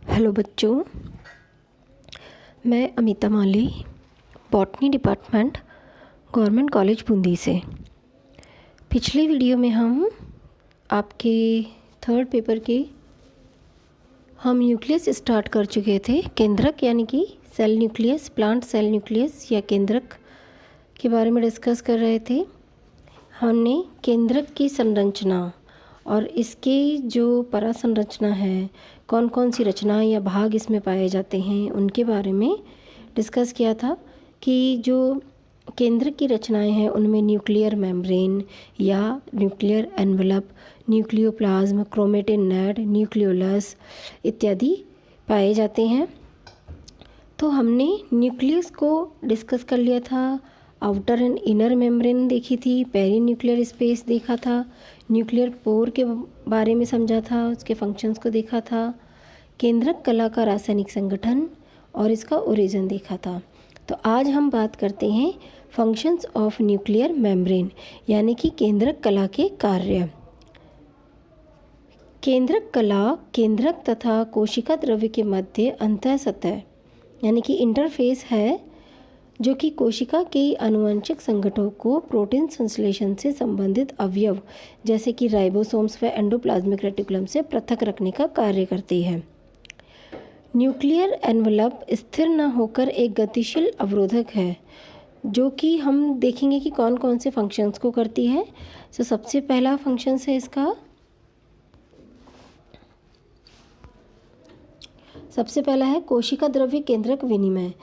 Hello बच्चों, मैं Amita Mali, botany department, government college Bundi से। पिछले वीडियो में हम आपके थर्ड पेपर के न्यूक्लियस स्टार्ट कर चुके थे। केंद्रक यानी कि cell nucleus, plant cell nucleus या केंद्रक के बारे में डिस्कस कर रहे थे। हमने केंद्रक की संरचना और इसके जो परासंरचना है, कौन कौन सी रचनाएं या भाग इसमें पाए जाते हैं, उनके बारे में डिस्कस किया था कि जो केंद्रक की रचनाएं हैं उनमें न्यूक्लियर मेम्ब्रेन या nuclear envelope, nucleoplasm, chromatin net, nucleolus इत्यादि पाए जाते हैं। तो हमने न्यूक्लियस को डिस्कस कर लिया था, आउटर एंड इनर मेम्ब्रेन देखी थी, पेरी न्यूक्लियर स्पेस देखा था, न्यूक्लियर पोर के बारे में समझा था, उसके फंक्शंस को देखा था, केंद्रक कला का रासायनिक संगठन और इसका ओरिजिन देखा था। तो आज हम बात करते हैं फंक्शंस ऑफ न्यूक्लियर मेम्ब्रेन यानी कि केंद्रक कला के कार्य। केंद्रक कला केंद्रक तथा कोशिका द्रव्य के मध्य अंतः सतह यानी कि इंटरफेस है, जो कि कोशिका के आनुवंशिक संगठनों को प्रोटीन संश्लेषण से संबंधित अवयव जैसे कि राइबोसोम्स व एंडोप्लाज्मिक रेटिकुलम से पृथक रखने का कार्य करती है। न्यूक्लियर एनवलप स्थिर न होकर एक गतिशील अवरोधक है, जो कि हम देखेंगे कि कौन कौन से फंक्शंस को करती है। तो सबसे पहला फंक्शंस है इसका, सबसे पहला है कोशिका द्रव्य केंद्रक विनिमय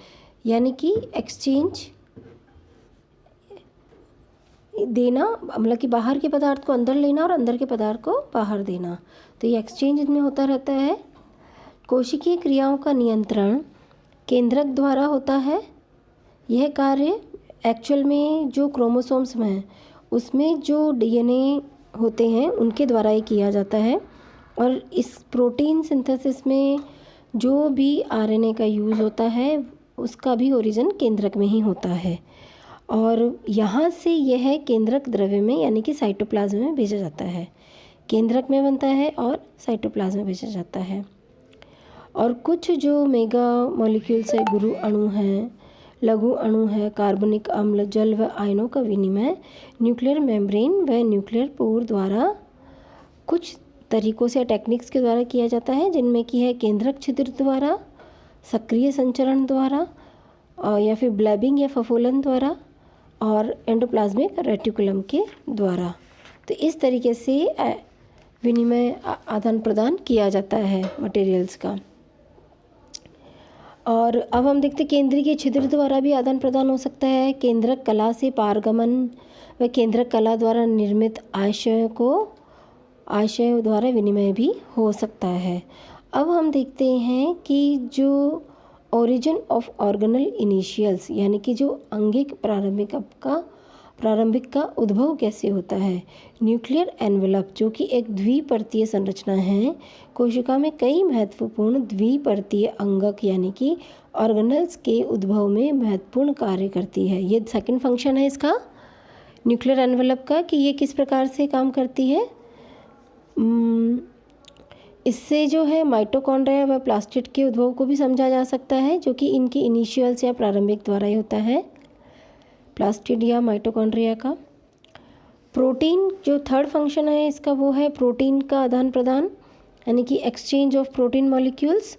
यानी कि एक्सचेंज देना, मतलब कि बाहर के पदार्थ को अंदर लेना और अंदर के पदार्थ को बाहर देना। तो ये एक्सचेंज इनमें होता रहता है। कोशिकीय क्रियाओं का नियंत्रण केंद्रक द्वारा होता है। यह कार्य एक्चुअल में जो क्रोमोसोम्स में उसमें जो डीएनए होते हैं उनके द्वारा ही किया जाता है। और इस प्रोटीन सिंथेसिस में जो भी आरएनए का यूज़ होता है उसका भी ओरिजिन केंद्रक में ही होता है और यहाँ से यह केंद्रक द्रव्य में यानी कि साइटोप्लाज्म में भेजा जाता है। केंद्रक में बनता है और साइटोप्लाज्म में भेजा जाता है। और कुछ जो मेगा मॉलिक्यूल्स है, गुरु अणु हैं, लघु अणु है, कार्बनिक अम्ल, जल व आयनों का विनिमय न्यूक्लियर मेम्ब्रेन व न्यूक्लियर पोर द्वारा कुछ तरीकों से, टेक्निक्स के द्वारा किया जाता है, जिनमें कि है केंद्रक छिद्र द्वारा, सक्रिय संचरण द्वारा और या फिर ब्लैबिंग या फफोलन द्वारा और एंडोप्लाज्मिक रेटिकुलम के द्वारा। तो इस तरीके से विनिमय आदान प्रदान किया जाता है मटेरियल्स का। और अब हम देखते केंद्रीय के छिद्र द्वारा भी आदान प्रदान हो सकता है। केंद्रक कला से पारगमन व केंद्रक कला द्वारा निर्मित आशयों द्वारा विनिमय भी हो सकता है। अब हम देखते हैं कि जो ओरिजिन ऑफ ऑर्गेनल इनिशियल्स यानी कि जो अंगिक प्रारंभिक का उद्भव कैसे होता है। न्यूक्लियर एनवलप जो कि एक द्विपर्तीय संरचना है, कोशिका में कई महत्वपूर्ण द्विपर्तीय अंगक यानी कि ऑर्गेनल्स के उद्भव में महत्वपूर्ण कार्य करती है। ये सेकंड फंक्शन है इसका न्यूक्लियर एनवलप का कि ये किस प्रकार से काम करती है। इससे जो है माइटोकॉन्ड्रिया व प्लास्टिड के उद्भव को भी समझा जा सकता है, जो कि इनकी इनिशियल्स या प्रारंभिक द्वारा ही होता है, प्लास्टिड या माइटोकॉन्ड्रिया का। प्रोटीन जो थर्ड फंक्शन है इसका वो है प्रोटीन का आदान प्रदान यानी कि एक्सचेंज ऑफ प्रोटीन मॉलिक्यूल्स।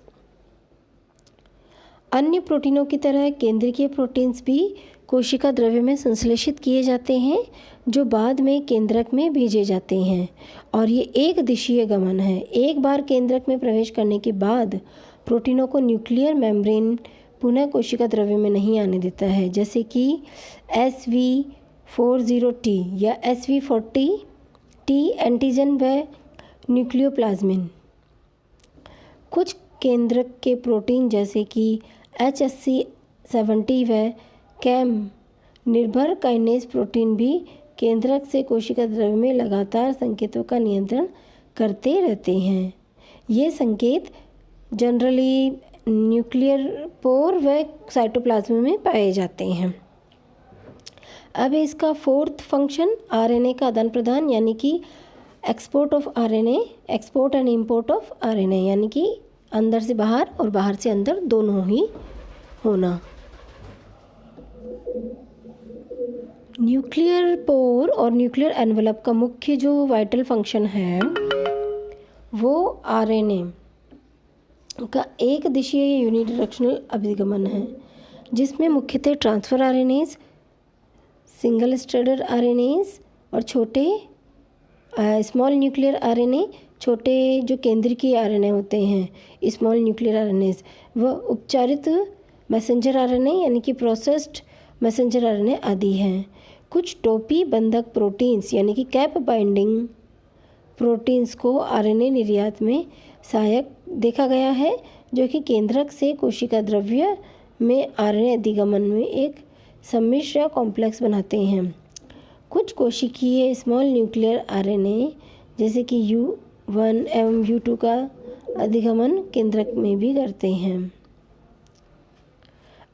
अन्य प्रोटीनों की तरह केंद्रीय प्रोटीन्स भी कोशिका द्रव्य में संश्लेषित किए जाते हैं, जो बाद में केंद्रक में भेजे जाते हैं। और ये एक दिशीय गमन है। एक बार केंद्रक में प्रवेश करने के बाद प्रोटीनों को न्यूक्लियर मेम्ब्रेन पुनः कोशिका द्रव्य में नहीं आने देता है, जैसे कि SV40T या SV40T एंटीजन व न्यूक्लियोप्लाज्मिन। कुछ केंद्रक के प्रोटीन जैसे कि HSC70 व कैम निर्भर काइनेज प्रोटीन भी केंद्रक से कोशिका द्रव्य में लगातार संकेतों का नियंत्रण करते रहते हैं। ये संकेत जनरली न्यूक्लियर पोर व साइटोप्लाज्म में पाए जाते हैं। अब इसका फोर्थ फंक्शन आरएनए का आदान प्रदान यानी कि export of RNA, export and import of RNA यानी कि अंदर से बाहर और बाहर से अंदर दोनों ही होना। न्यूक्लियर पोर और न्यूक्लियर एनवलप का मुख्य जो वाइटल फंक्शन है वो आरएनए का एक दिशीय यूनिडायरेक्शनल अभिगमन है, जिसमें मुख्यतः transfer RNase, single stranded RNase और छोटे स्मॉल न्यूक्लियर आरएनए, छोटे जो केंद्रीय आरएनए होते हैं स्मॉल न्यूक्लियर आरएनएज, वह उपचारित मैसेंजर आरएनए यानी कि प्रोसेस्ड मैसेंजर आरएनए आदि हैं। कुछ टोपी बंधक प्रोटीन्स यानी कि कैप बाइंडिंग प्रोटीन्स को आरएनए निर्यात में सहायक देखा गया है, जो कि केंद्रक से कोशिका द्रव्य में आरएनए अधिगमन में एक सम्मिश्र या कॉम्प्लेक्स बनाते हैं। कुछ कोशिकीय स्मॉल न्यूक्लियर आरएनए जैसे कि U1 एवं U2 का अधिगमन केंद्रक में भी करते हैं।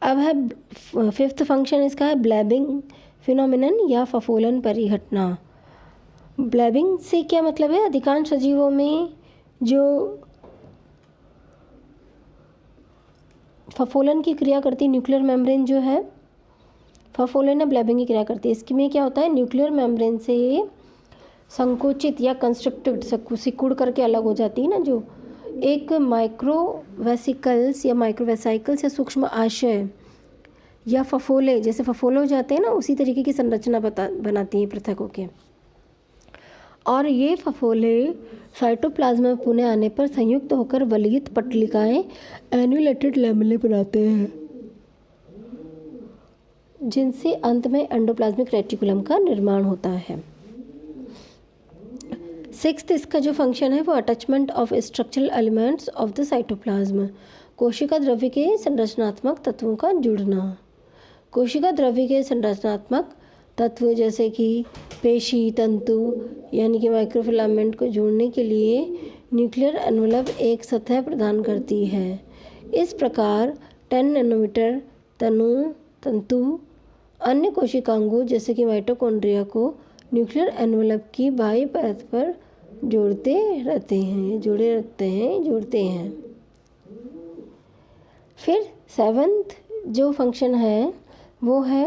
अब है फिफ्थ फंक्शन इसका है ब्लैबिंग फिनोमिनन या फफोलन परिघटना। ब्लैबिंग से क्या मतलब है? अधिकांश सजीवों में जो फफोलन की क्रिया करती न्यूक्लियर मेम्ब्रेन जो है फफोलन या ब्लैबिंग की क्रिया करती है। इसकी में क्या होता है? न्यूक्लियर मेम्ब्रेन से संकोचित या कंस्ट्रक्टेड सिकुड़ करके अलग हो जाती है ना, जो एक माइक्रोवेसिकल्स या सूक्ष्म आशय या फफोले जैसे फफोले हो जाते हैं ना, उसी तरीके की संरचना बनाती हैं पृथक होके। और ये फफोले साइटोप्लाज्म में पुनः आने पर संयुक्त होकर वलयित पट्टिकाएं एन्यूलेटेड लैमेले बनाते हैं, जिनसे अंत में एंडोप्लाज्मिक रेटिकुलम का निर्माण होता है। सिक्स्थ इसका जो फंक्शन है वो attachment of structural elements of the cytoplasm, कोशिका द्रव्य के संरचनात्मक तत्वों का जुड़ना। कोशिका द्रव्य के संरचनात्मक तत्व जैसे कि पेशी तंतु यानी कि माइक्रोफिलामेंट को जोड़ने के लिए न्यूक्लियर एनवलप एक सतह प्रदान करती है। इस प्रकार 10 नैनोमीटर तंतु अन्य कोशिकांगों जैसे कि माइटोकॉन्ड्रिया को न्यूक्लियर एनवलप की बाह्य परत पर जोड़ते हैं। फिर सेवंथ जो फंक्शन है वो है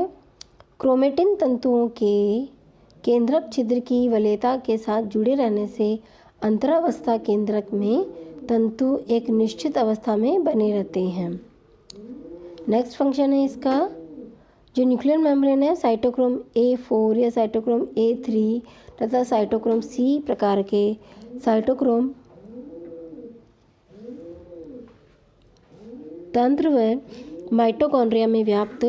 क्रोमेटिन तंतुओं के केंद्रक छिद्र की वलयता के साथ जुड़े रहने से अंतरावस्था केंद्रक में तंतु एक निश्चित अवस्था में बने रहते हैं। नेक्स्ट फंक्शन है इसका जो न्यूक्लियर मेम्ब्रेन है साइटोक्रोम A4 या साइटोक्रोम A3 तथा साइटोक्रोम C प्रकार के साइटोक्रोम तंत्र व माइटोकॉन्ड्रिया में व्याप्त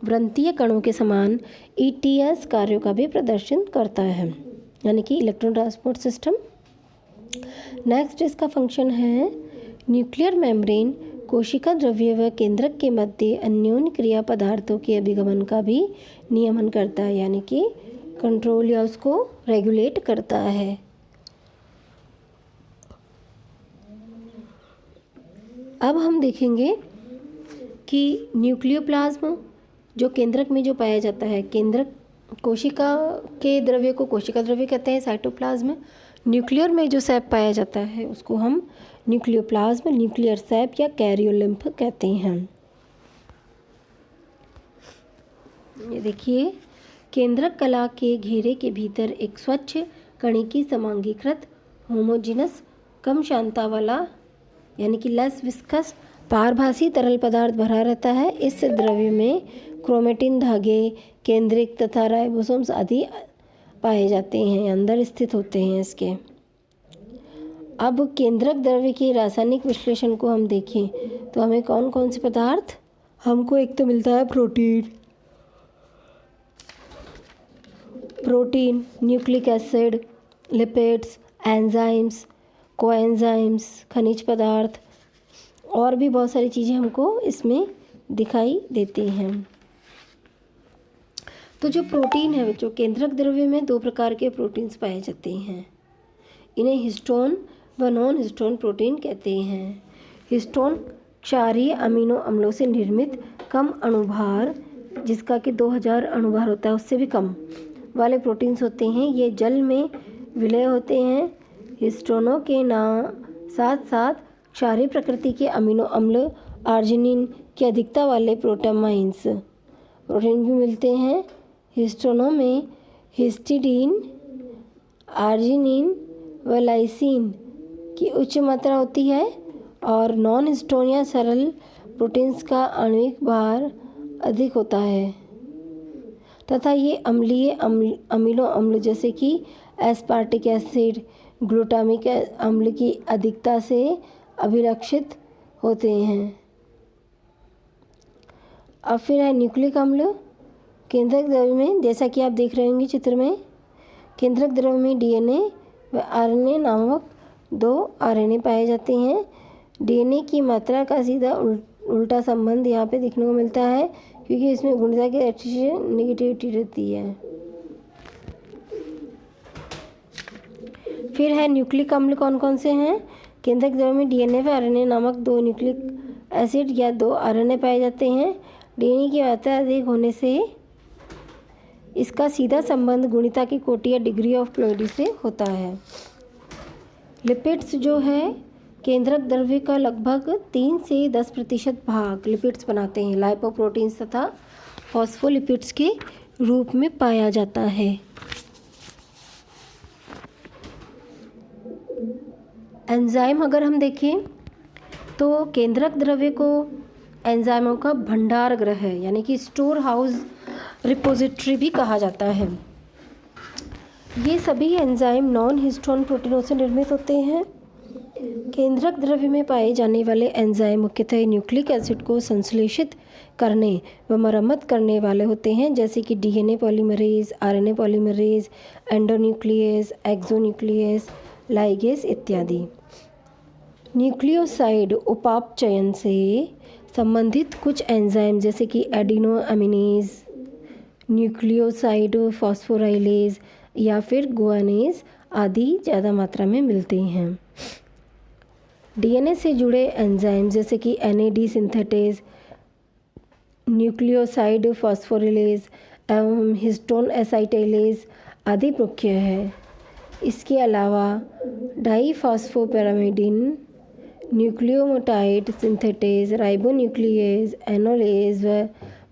व्रंतीय कणों के समान ETS कार्यों का भी प्रदर्शन करता है, यानी कि इलेक्ट्रॉन ट्रांसपोर्ट सिस्टम। नेक्स्ट इसका फंक्शन है न्यूक्लियर मेम्ब्रेन कोशिका द्रव्य व केंद्रक के मध्य अन्योन्य क्रिया पदार्थों के अभिगमन का भी नियमन करता है, यानी कि कंट्रोल या उसको रेगुलेट करता है। अब हम देखेंगे कि न्यूक्लियोप्लाज्म जो केंद्रक में जो पाया जाता है, केंद्रक कोशिका के द्रव्य को कोशिका द्रव्य कहते हैं साइटोप्लाज्म। न्यूक्लियर में जो सैप पाया जाता है उसको हम न्यूक्लियोप्लाज्म, न्यूक्लियर सैप या कैरियोलिम्फ कहते हैं। ये देखिए केंद्रक कला के घेरे के भीतर एक स्वच्छ कणिकी समांगीकृत होमोजीनस कम सांद्रता वाला यानी कि लेस विस्कस पारभासी तरल पदार्थ भरा रहता है। इस द्रव्य में क्रोमेटिन धागे, केंद्रिक तथा राइबोसोम्स आदि पाए जाते हैं, अंदर स्थित होते हैं इसके। अब केंद्रक द्रव्य के रासायनिक विश्लेषण को हम देखें तो हमें कौन कौन से पदार्थ हमको एक तो मिलता है protein, nucleic acid, lipids, enzymes, coenzymes, खनिज पदार्थ और भी बहुत सारी चीज़ें हमको इसमें दिखाई देती हैं। तो जो प्रोटीन है जो केंद्रक द्रव्य में दो प्रकार के प्रोटीन्स पाए जाते हैं, इन्हें हिस्टोन व नॉन हिस्टोन प्रोटीन कहते हैं। हिस्टोन क्षारीय अमीनो अम्लों से निर्मित कम अणुभार जिसका कि 2000 अणुभार होता है उससे भी कम वाले प्रोटीन्स होते हैं। ये जल में विलय होते हैं। हिस्टोनों के साथ साथ क्षारीय प्रकृति के अमीनो अम्ल आर्जिनिन की अधिकता वाले प्रोटीन भी मिलते हैं। हिस्टोनों में हिस्टिडीन, आर्जिनिन व लाइसिन की उच्च मात्रा होती है और नॉन हिस्टोन या सरल प्रोटीन्स का आणविक भार अधिक होता है तथा ये अम्लीय अमीनो अम्ल जैसे कि एस्पार्टिक एसिड, ग्लूटामिक अम्ल की अधिकता से अभिलक्षित होते हैं। अब फिर है न्यूक्लिक अम्ल। केंद्रक द्रव्य में, जैसा कि आप देख रहे होंगे चित्र में, केंद्रक द्रव्य में डीएनए व आरएनए नामक 2 आरएनए पाए जाते हैं। डीएनए की मात्रा का सीधा उल्टा संबंध यहाँ पे देखने को मिलता है क्योंकि इसमें गुणता की नेगेटिविटी रहती है। फिर है न्यूक्लिक अम्ल कौन कौन से हैं। केंद्रक द्रव्य में डीएनए व आरएनए नामक 2 न्यूक्लिक एसिड या 2 आरएनए पाए जाते हैं। डीएनए की मात्रा अधिक होने से इसका सीधा संबंध गुणिता की कोटि या डिग्री ऑफ प्योरिटी से होता है। लिपिड्स जो है केंद्रक द्रव्य का लगभग 3 से 10% भाग लिपिड्स बनाते हैं। लाइपोप्रोटीन्स तथा फॉस्फोलिपिड्स के रूप में पाया जाता है। एंजाइम अगर हम देखें तो केंद्रक द्रव्य को एंजाइमों का भंडार गृह है यानी कि स्टोर हाउस रिपोजिटरी भी कहा जाता है। ये सभी एंजाइम नॉन हिस्टोन प्रोटीनों से निर्मित होते हैं। केंद्रक द्रव्य में पाए जाने वाले एंजाइम मुख्यतः न्यूक्लिक एसिड को संश्लेषित करने व मरम्मत करने वाले होते हैं, जैसे कि DNA polymerase, RNA polymerase, endonuclease, exonuclease, ligase इत्यादि। न्यूक्लियोसाइड उपापचयन से संबंधित कुछ एंजाइम जैसे कि एडिनो अमीनेज, न्यूक्लियोसाइड फॉस्फोराइलेज या फिर गुआनेज आदि ज़्यादा मात्रा में मिलते हैं। डीएनए से जुड़े एंजाइम जैसे कि एनएडी सिंथेटेज, न्यूक्लियोसाइड फॉस्फोरिलेज एवं हिस्टोन एसाइटेलेज आदि मुख्य है। इसके अलावा डाईफॉस्फोपैरामिडिन, न्यूक्लियोटाइड सिंथेटेज, राइबोन्यूक्लियेज, एनोलेज व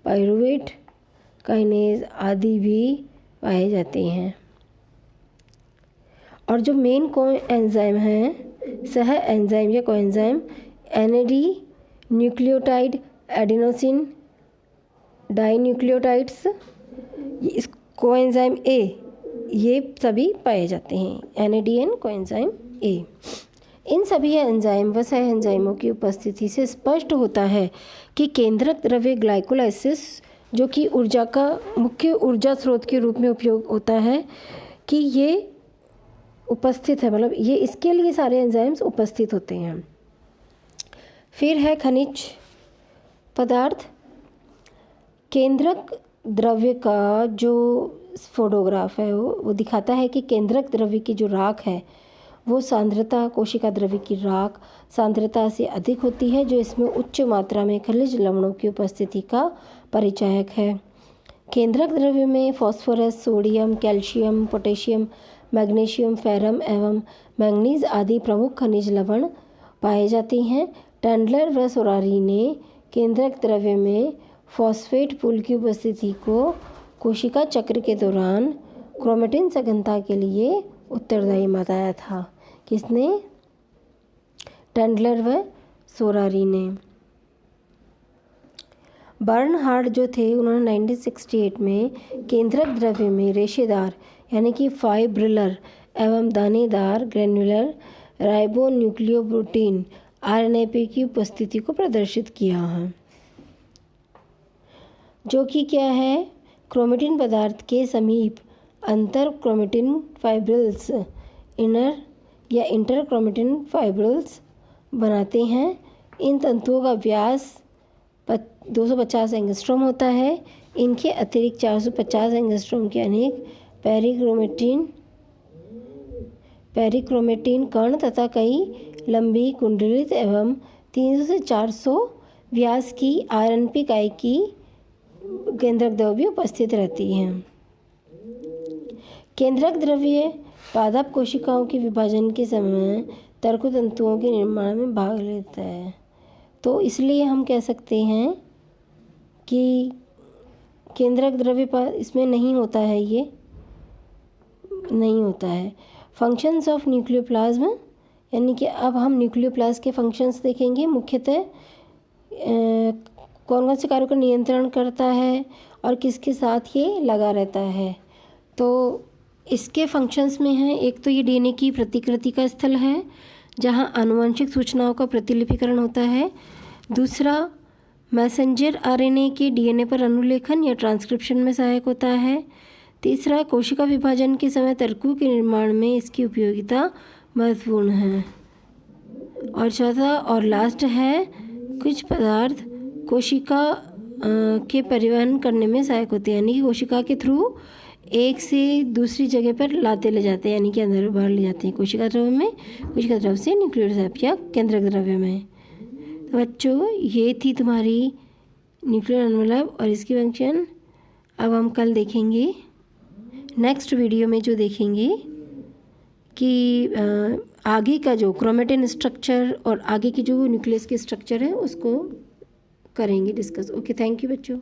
पाइरुवेट काइनेज आदि भी पाए जाते हैं। और जो मेन एंजाइम हैं सह एंजाइम या कोएंजाइम एनएडी, न्यूक्लियोटाइड, एडिनोसिन डाइन्यूक्लियोटाइड्स, इस कोएंजाइम ए, ये सभी पाए जाते हैं। एनएडीएन कोएंजाइम ए। इन सभी एंजाइम व सह एंजाइमों की उपस्थिति से स्पष्ट होता है कि केंद्रक द्रव्य ग्लाइकोलाइसिस, जो कि ऊर्जा का मुख्य ऊर्जा स्रोत के रूप में उपयोग होता है, कि ये उपस्थित है, मतलब ये इसके लिए सारे एंजाइम्स उपस्थित होते हैं। फिर है खनिज पदार्थ। केंद्रक द्रव्य का जो फोटोग्राफ है वो दिखाता है कि केंद्रक द्रव्य की जो राख है वो सांद्रता कोशिका द्रव्य की राख सांद्रता से अधिक होती है, जो इसमें उच्च मात्रा में खनिज लवणों की उपस्थिति का परिचायक है। केंद्रक द्रव्य में phosphorus, sodium, calcium, potassium, magnesium, ferrum एवं मैंगनीज आदि प्रमुख खनिज लवण पाए जाते हैं। टेंडलर व सोरारी ने केंद्रक द्रव्य में फॉस्फेट पूल की उपस्थिति को कोशिका चक्र के दौरान क्रोमेटिन सघनता के लिए उत्तरदायी बताया था। किसने? टेंडलर व सोरारी ने। बर्नहार्ड जो थे उन्होंने 1968 में केंद्रक द्रव्य में रेशेदार यानी कि फाइब्रिलर एवं दानेदार ग्रैन्युलर राइबोन्यूक्लियोप्रोटीन आरएनएपी की उपस्थिति को प्रदर्शित किया है, जो कि क्या है, क्रोमेटिन पदार्थ के समीप अंतर क्रोमेटिन फाइब्रिल्स इनर या इंटर क्रोमेटिन फाइब्रिल्स बनाते हैं। इन तंतुओं का व्यास 250 एंगस्ट्रॉम होता है। इनके अतिरिक्त 450 एंगस्ट्रॉम के अनेक पेरिक्रोमेटिन कण तथा कई लंबी कुंडलित एवं 300 से 400 व्यास की आरएनपी इकाई की केंद्रक द्रव्य उपस्थित रहती हैं। केंद्रक द्रव्य पादप कोशिकाओं के विभाजन के समय तरकु तंतुओं के निर्माण में भाग लेता है। तो इसलिए हम कह सकते हैं कि केंद्रक द्रव्य इसमें नहीं होता है, ये नहीं होता है। फंक्शंस ऑफ न्यूक्लियोप्लाज्म, यानी कि अब हम न्यूक्लियोप्लाज्म के फंक्शंस देखेंगे। मुख्यतः कौन कौन से कार्यों का नियंत्रण करता है और किसके साथ ये लगा रहता है। तो इसके फंक्शंस में हैं, एक तो ये डीएनए की प्रतिकृति का स्थल है जहाँ आनुवंशिक सूचनाओं का प्रतिलिपिकरण होता है। दूसरा, मैसेंजर आरएनए के डीएनए पर अनुलेखन या ट्रांसक्रिप्शन में सहायक होता है। तीसरा, कोशिका विभाजन के समय तर्कु के निर्माण में इसकी उपयोगिता महत्वपूर्ण है। और चौथा और लास्ट है, कुछ पदार्थ कोशिका के परिवहन करने में सहायक होते हैं, यानी कि कोशिका के थ्रू एक से दूसरी जगह पर लाते ले जाते हैं, यानी कि अंदर बाहर ले जाते हैं कोशिका द्रव्य में, कोशिका द्रव्य से न्यूक्लियोसाइड या केंद्रक द्रव्य में। तो बच्चों, ये थी तुम्हारी न्यूक्लियर एनवेलप और इसकी फंक्शन। अब हम कल देखेंगे नेक्स्ट वीडियो में, जो देखेंगे कि आगे का जो क्रोमेटिन स्ट्रक्चर और आगे की जो न्यूक्लियस की स्ट्रक्चर है उसको करेंगे डिस्कस। ओके, थैंक यू बच्चों।